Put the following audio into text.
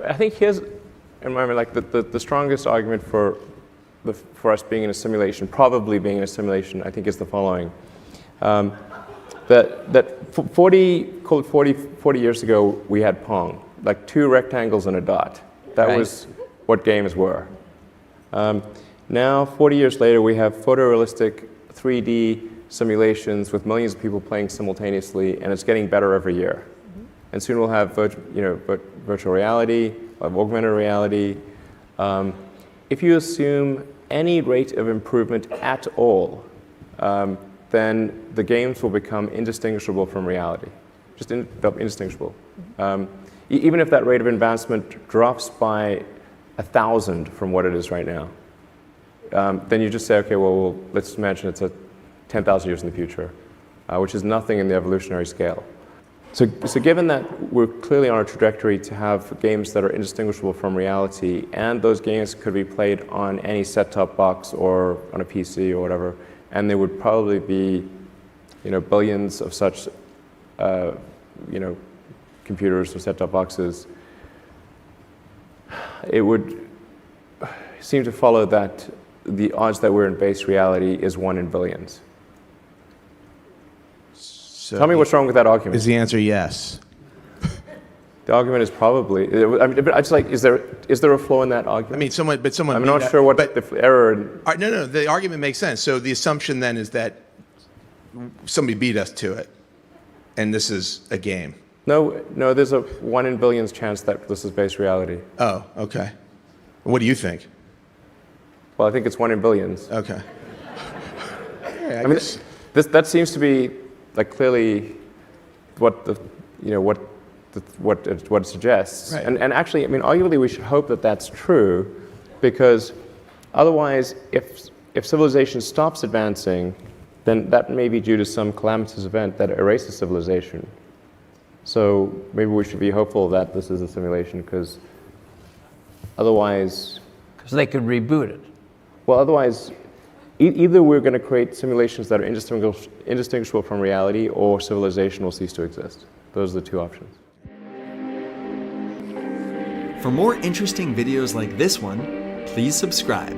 I think here's, in my mind, like the strongest argument for us being in a simulation, probably being in a simulation, I think is the following. That 40 years ago, we had Pong, like 2 rectangles and a dot. That was what games were. Now, 40 years later, we have photorealistic 3D simulations with millions of people playing simultaneously, and it's getting better every year. And soon we'll have virtual reality, we'll have augmented reality. If you assume any rate of improvement at all, then the games will become indistinguishable from reality, just indistinguishable. Even if that rate of advancement drops by 1,000 from what it is right now, then you just say, okay, well, let's imagine it's 10,000 years in the future, which is nothing in the evolutionary scale. So given that we're clearly on a trajectory to have games that are indistinguishable from reality, and those games could be played on any set-top box or on a PC or whatever, and there would probably be, billions of such, computers or set-top boxes, it would seem to follow that the odds that we're in base reality is 1 in billions. So tell me what's wrong with that argument. Is the answer yes? The argument is probably. But I just like, is there a flaw in that argument? I mean, someone. I'm not sure what the error. No. The argument makes sense. So the assumption then is that somebody beat us to it, and this is a game. No. There's a 1 in billions chance that this is base reality. Oh, okay. What do you think? Well, I think it's 1 in billions. Okay. I mean, that seems to be like clearly what it suggests. Right. And actually, I mean, arguably, we should hope that that's true, because otherwise, if civilization stops advancing, then that may be due to some calamitous event that erases civilization. So maybe we should be hopeful that this is a simulation, because otherwise... Because they could reboot it. Well, otherwise, either we're going to create simulations that are indistinguishable from reality, or civilization will cease to exist. Those are the 2 options. For more interesting videos like this one, please subscribe.